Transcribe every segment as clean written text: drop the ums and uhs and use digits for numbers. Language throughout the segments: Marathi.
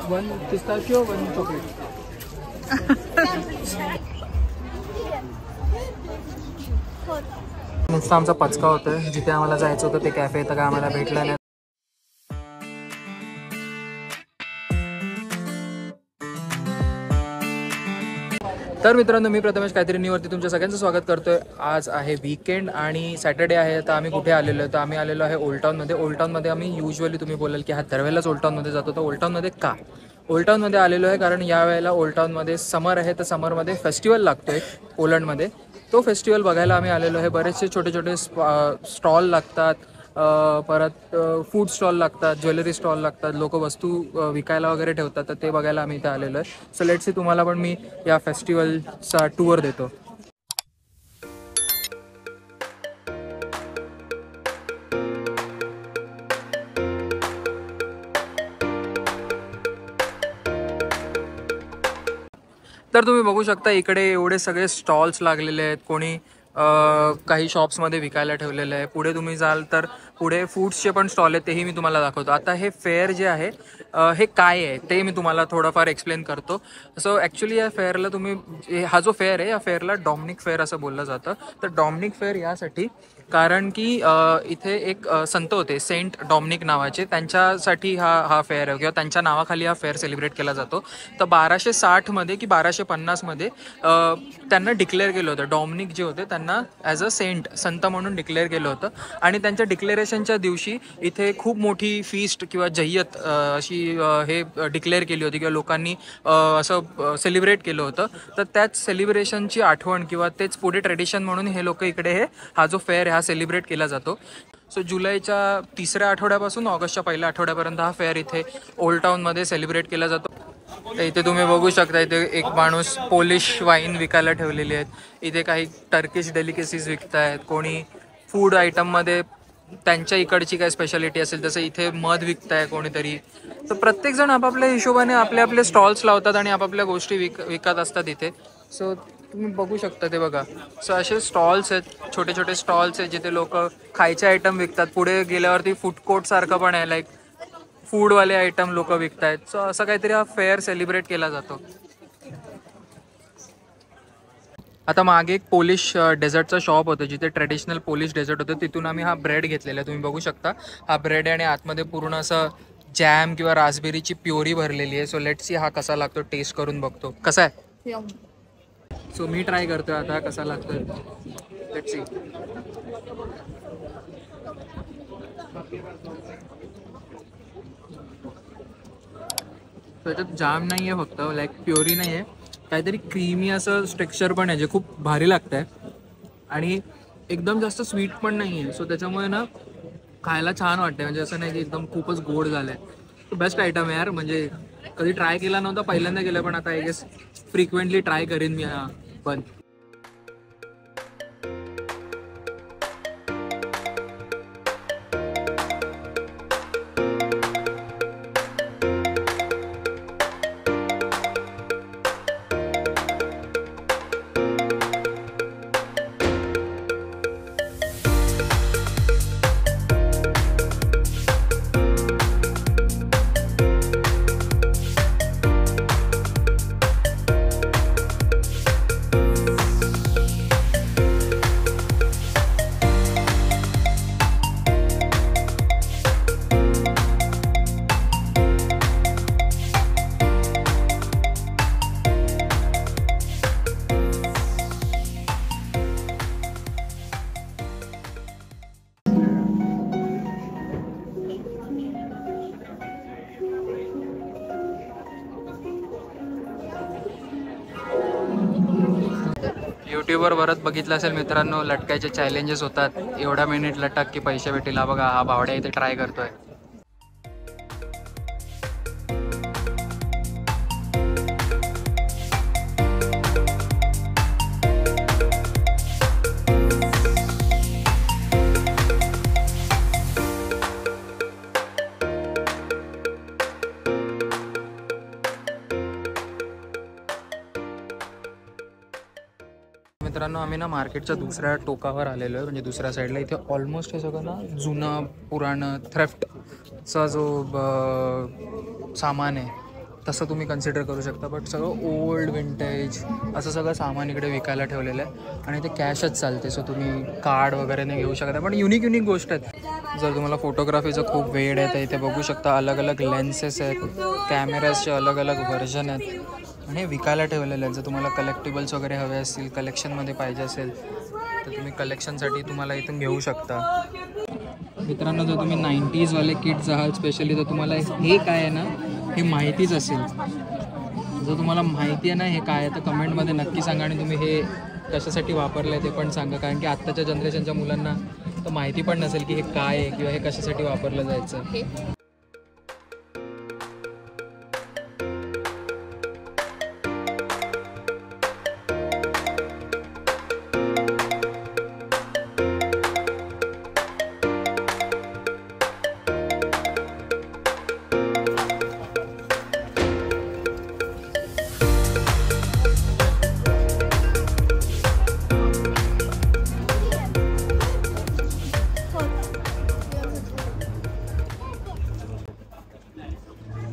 1 pistachio, 1 chocolate. नुसता आमचा पचका होतोय. जिथे आम्हाला जायचं होतं ते कॅफे तर काय आम्हाला भेटलं नाही. तर मित्रांनो, मी प्रथमेश काहीतरी न्यूवरती तुमच्या सगळ्यांचं स्वागत करतोय. आज आहे वीकेंड आणि सॅटर्डे आहे. तर आम्ही कुठे आलेलो आहे? तर आम्ही आलेलो आहे ओल्ड टाउनमध्ये. ओल्ड टाउनमध्ये आम्ही युजली तुम्ही बोलाल की हा दरवेळेलाच ओल्ड टाउनमध्ये जातो. तर ओल्ड टाउनमध्ये का? ओल्ड टाउनमध्ये आलेलो आहे कारण यावेळेला ओल्ड टाउनमध्ये समर आहे. तर समरमध्ये फेस्टिवल लागतोय पोलंडमध्ये. तो फेस्टिवल बघायला आम्ही आलेलो आहे. बरेचसे छोटे छोटे स्टॉल लागतात, परत फूड स्टॉल लागतात, ज्वेलरी स्टॉल लागतात, लोक वस्तू विकायला वगैरे ठेवतात. तर ते बघायला आम्ही इथे आलेलो आहे. सो लेट्स सी, तुम्हाला पण मी या फेस्टिवलचा टूर देतो. तर तुम्ही बघू शकता इकडे एवढे सगळे स्टॉल्स लागलेले आहेत. कोणी काही शॉप्समध्ये विकायला ठेवलेलं आहे. पुढे तुम्ही जाल तर पुढे फूड्सचे पण स्टॉल आहेत, तेही मी तुम्हाला दाखवतो. आता हे फेअर जे आहे हे काय आहे ते मी तुम्हाला थोडंफार एक्सप्लेन करतो. सो ॲक्च्युली या फेअरला तुम्ही, हा जो फेअर आहे या फेअरला डॉमिनिक फेअर असं बोललं जातं. तर डॉमिनिक फेअर यासाठी कारण की इथे एक संत होते सेंट डॉमिनिक नावाचे, त्यांच्यासाठी हा फेअर आहे किंवा त्यांच्या नावाखाली हा फेअर सेलिब्रेट केला जातो. तर 1260मध्ये की 1250मध्ये त्यांना डिक्लेअर केलं होतं. डॉमिनिक जे होते त्यांना ॲज अ संत म्हणून डिक्लेअर केलं होतं. आणि त्यांच्या डिक्लेरेशनच्या दिवशी इथे खूप मोठी फीस्ट किंवा जय्यत अशी हे डिक्लेअर केली होती किंवा लोकांनी असं सेलिब्रेट केलं होतं. तर त्याच सेलिब्रेशनची आठवण किंवा तेच पुढे ट्रेडिशन म्हणून हे लोक इकडे हा जो फेअर हा सेलिब्रेट केला जातो. सो जुलैच्या 3ऱ्या आठवड्यापासून ऑगस्टच्या 1ल्या आठवड्यापर्यंत हा फेअर इथे ओल्ड टाउनमध्ये सेलिब्रेट केला जातो. तर इथे तुम्ही बघू शकता, इथे एक माणूस पोलिश वाईन विकायला ठेवलेली आहेत. इथे काही टर्किश डेलिकेसीज विकत आहेत. कोणी फूड आयटममध्ये त्यांच्या इकडची काय स्पेशालिटी असेल तसं इथे मध विकताय कोणीतरी. तर प्रत्येकजण आपापल्या हिशोबाने आपले आपले स्टॉल्स लावतात आणि आपापल्या गोष्टी विकत असतात इथे. सो तुम्ही बघू शकता ते बघा. सो असे स्टॉल्स आहेत, छोटे छोटे स्टॉल्स आहेत जिथे लोक खायचे आयटम विकतात. पुढे गेल्यावरती फूड कोर्ट सारखं पण आहे, लाईक फूडवाले आयटम लोक विकतायत. सो असं काहीतरी हा फेअर सेलिब्रेट केला जातो. आता मागे एक पोलिश डेझर्टचं शॉप होतं जिथे ट्रेडिशनल पोलिश डेझर्ट होतं. तिथून आम्ही हा ब्रेड घेतलेला आहे. तुम्ही बघू शकता हा ब्रेड आहे आणि आतमध्ये पूर्ण असं जॅम किंवा रास्बेरीची प्युरी भरलेली आहे. सो लेट्स सी हा कसा लागतो, टेस्ट करून बघतो कसा आहे. सो मी ट्राय करतोय आता कसा लागतोय. Let's see. त्याच्यात जाम नाही आहे, फक्त लाईक प्युरी नाही आहे, काहीतरी क्रीमी असं टेक्स्चर पण आहे जे खूप भारी लागतं आहे. आणि एकदम जास्त स्वीट पण नाही आहे. सो त्याच्यामुळे ना खायला छान वाटते. म्हणजे असं नाही की एकदम खूपच गोड झालं आहे. बेस्ट आयटम आहे यार. म्हणजे कधी ट्राय केला नव्हता, पहिल्यांदा केलं, पण आता आय गेस फ्रिक्वेंटली ट्राय करेन मी हा पण. यूट्यूबवर बरंच बघितलं असेल मित्रांनो, लटकायचे चॅलेंजेस होतात. एवढा मिनिट लटक की पैसे भेटेल. हा बघा, हा भावड्या इथे ट्राय करतोय. मित्रांनो, आम्ही ना मार्केटच्या दुसऱ्या टोकावर आलेलो आहे, म्हणजे दुसऱ्या साईडला. इथे ऑलमोस्ट हे सगळं ना जुनं पुराणं थ्रेफ्टचा जो सामान आहे तसं तुम्ही कन्सिडर करू शकता. बट सगळं ओल्ड विंटेज असं सगळं सामान इकडे विकायला ठेवलेलं आहे आणि ते कॅशच चालते. सो तुम्ही कार्ड वगैरे नाही घेऊ शकता. पण युनिक गोष्ट आहेत. जर तुम्हाला फोटोग्राफीचं खूप वेळ आहे तर इथे बघू शकता अलग अलग लेन्सेस आहेत, कॅमेराजचे अलग अलग व्हर्जन आहेत आणि हे विकायला ठेवलेलं आहे. जर तुम्हाला कलेक्टिबल्स वगैरे हवे असतील, कलेक्शनमध्ये पाहिजे असेल तर तुम्ही कलेक्शनसाठी तुम्हाला इथून घेऊ शकता. मित्रांनो, जर तुम्ही 90sवाले किड्स आहात स्पेशली, तर तुम्हाला हे काय आहे ना हे माहितीच असेल. जर तुम्हाला माहिती आहे ना हे काय आहे तर कमेंटमध्ये नक्की सांगा आणि तुम्ही हे कशासाठी वापरलं आहे ते पण सांगा. कारण की आत्ताच्या जनरेशनच्या मुलांना तर माहिती पण नसेल की हे काय आहे किंवा हे कशासाठी वापरलं जायचं.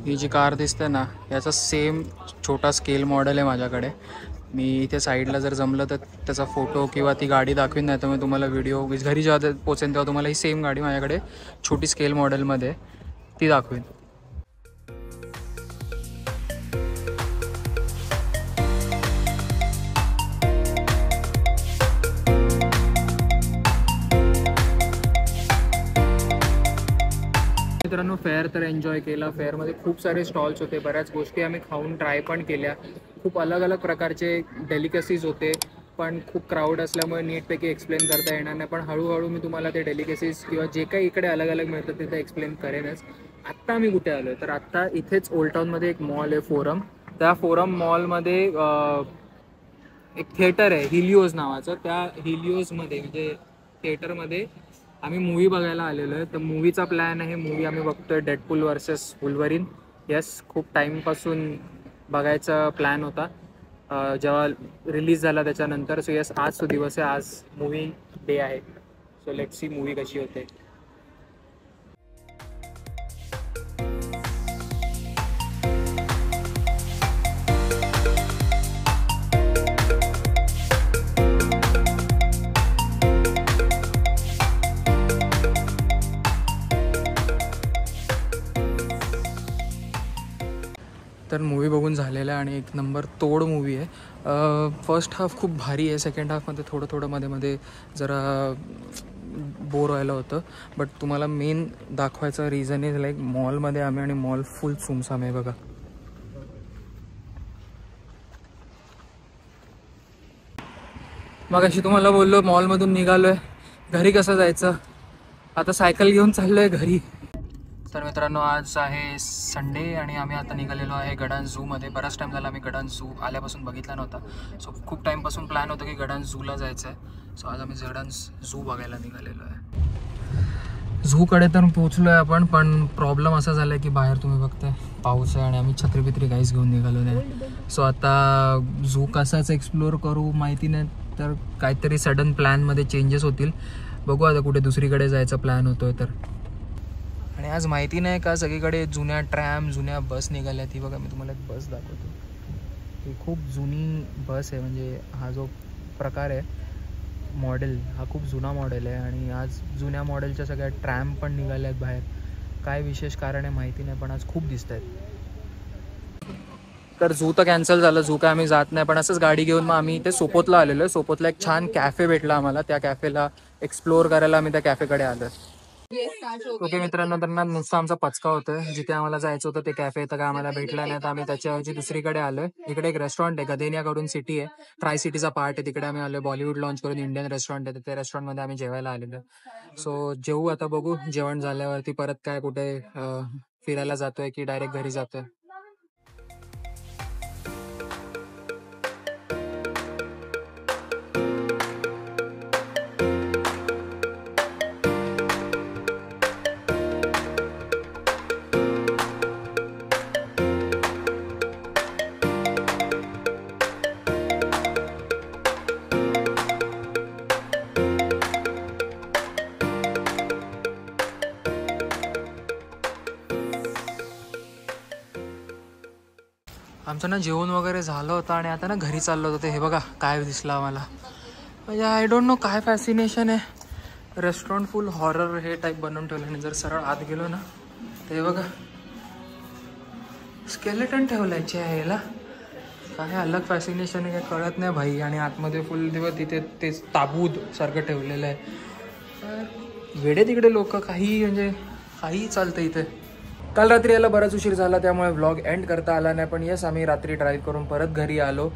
ही जी कार दिसते ना याचा सेम छोटा स्केल मॉडेल आहे माझ्याकडे. मी इथे साईडला जर जमलं तर त्याचा फोटो किंवा ती गाडी दाखवीन, नाही तर मी तुम्हाला व्हिडिओ घरी जेव्हा पोचेन तेव्हा तुम्हाला ही सेम गाडी माझ्याकडे छोटी स्केल मॉडेलमध्ये ती दाखवीन. मित्रांनो, फेअर तर एन्जॉय केला. फेअरमध्ये खूप सारे स्टॉल्स होते, बऱ्याच गोष्टी आम्ही खाऊन ट्राय पण केल्या. खूप अलग अलग प्रकारचे डेलिकेसीज होते, पण खूप क्राऊड असल्यामुळे नीटपैकी एक्सप्लेन करता येणार नाही. पण हळूहळू मी तुम्हाला ते डेलिकेसीज किंवा जे काही इकडे अलग अलग मिळतं तिथे एक्सप्लेन करेनच. आत्ता आम्ही कुठे आलो आहे तर आत्ता इथेच ओल्ड टाऊनमध्ये एक मॉल आहे फोरम. त्या फोरम मॉलमध्ये एक थिएटर आहे हिलिओज नावाचं. त्या हिलिओजमध्ये म्हणजे थिएटरमध्ये आम्ही मूवी बघायला आलेलो आहे. तर मूवीचा प्लॅन आहे, मूवी आम्ही बघतोय डेडपूल वर्सेस वुल्व्हरीन. येस, खूप टाईमपासून बघायचा प्लॅन होता जेव्हा रिलीज झाला त्याच्यानंतर. सो येस, आज तो दिवस आहे, आज मूवी डे आहे. सो लेट्स सी मूवी कशी होते. तर मूवी बघून झालेला आहे आणि एक नंबर तोड मूवी आहे. फर्स्ट हाफ खूप भारी आहे, सेकंड हाफमध्ये थोडं मध्ये जरा बोर व्हायला होतं. बट तुम्हाला मेन दाखवायचा रिझन इज लाईक मॉलमध्ये आम्ही आणि मॉल फुल सुमसाम आहे बघा. मग अशी तुम्हाला बोललो मॉलमधून निघालो आहे, घरी कसं जायचं, आता सायकल घेऊन चाललो आहे घरी. तर मित्रांनो, आज आहे संडे आणि आम्ही आता निघालेलो आहे गडांज झूमध्ये. बराच टाईम झाला आम्ही गडांज झू आल्यापासून बघितला नव्हता. सो खूप टाईमपासून प्लॅन होतं की गडांज झूला जायचं आहे. सो आज आम्ही गडांज झू बघायला निघालेलो आहे. झूकडे तर पोचलो आहे आपण, पण प्रॉब्लेम असा झाला आहे की बाहेर तुम्ही बघताय पाऊस आहे आणि आम्ही छत्रीपित्री काहीच घेऊन निघालो नाही. सो आता झू कसाच एक्सप्लोअर करू माहिती नाही, तर काहीतरी सडन प्लॅनमध्ये चेंजेस होतील. बघू आता कुठे दुसरीकडे जायचा प्लॅन होतोय तर. आणि आज माहिती नाही का सगळीकडे जुन्या ट्रॅम, जुन्या बस निघाल्या. ती बघा, मी तुम्हाला एक बस दाखवतो. ही खूप जुनी बस आहे, म्हणजे हा जो प्रकार आहे मॉडेल हा खूप जुना मॉडेल आहे. आणि आज जुन्या मॉडेलच्या सगळ्या ट्रॅम पण निघाल्या आहेत बाहेर. काय विशेष कारण आहे माहिती नाही, पण आज खूप दिसत आहेत. तर झू तर कॅन्सल झालं, झू काय आम्ही जात नाही. पण असंच गाडी घेऊन मग आम्ही इथे सोपोतला आलेलो आहे. सोपोतला एक छान कॅफे भेटला आम्हाला, त्या कॅफेला एक्सप्लोअर करायला आम्ही त्या कॅफेकडे आलो. ओके मित्रांनो, त्यांना नुसतं आमचा पचका होतोय. जिथे आम्हाला जायचं होतं ते कॅफे तर काय आम्हाला भेटला नाही, तर आम्ही त्याच्याऐवजी दुसरीकडे आलोय. इकडे एक रेस्टॉरंट आहे, गदेनिया करून सिटी आहे, ट्राय सिटीचा पार्ट आहे, तिकडे आम्ही आलोय. बॉलिवूड लॉन्च करून इंडियन रेस्टॉरंट आहे, त्या रेस्टॉरंटमध्ये आम्ही जेवायला आलेलो. सो जेवू आता, बघू जेवण झाल्यावरती परत काय कुठे फिरायला जातोय की डायरेक्ट घरी जातोय. आमचं ना जेवण वगैरे झालं होतं आणि आता ना घरी चाललो होतं. ते हे बघा काय दिसलं आम्हाला, म्हणजे आय डोंट नो काय फॅसिनेशन आहे. रेस्टॉरंट फुल हॉरर हे टाईप बनवून ठेवलं आणि जर सरळ आत गेलो ना ते हे बघा स्केलेटन ठेवलायचे आहे याला. काय अलग फॅसिनेशन आहे काय कळत नाही भाई. आणि आतमध्ये फुल दिवस तिथे तेच ताबूत सारखं ठेवलेलं आहे. तर वेडे तिकडे लोक काही म्हणजे काही चालतं इथे. काल रात्री यायला बराच उशीर झाला त्यामुळे व्लॉग एंड करता आला नाही. पण येस आम्ही रात्री ड्राईव्ह करून परत घरी आलो.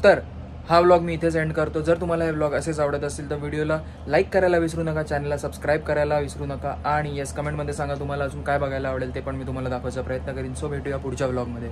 तर हा व्लॉग मी इथेच एंड करतो. जर तुम्हाला हे व्लॉग असेच आवडत असतील तर व्हिडिओला लाईक करायला विसरू नका, चॅनलला सबस्क्राईब करायला विसरू नका. आणि येस कमेंटमध्ये सांगा तुम्हाला अजून काय बघायला आवडेल, ते पण मी तुम्हाला दाखवायचा प्रयत्न करीन. सो भेटूया पुढच्या व्लॉगमध्ये.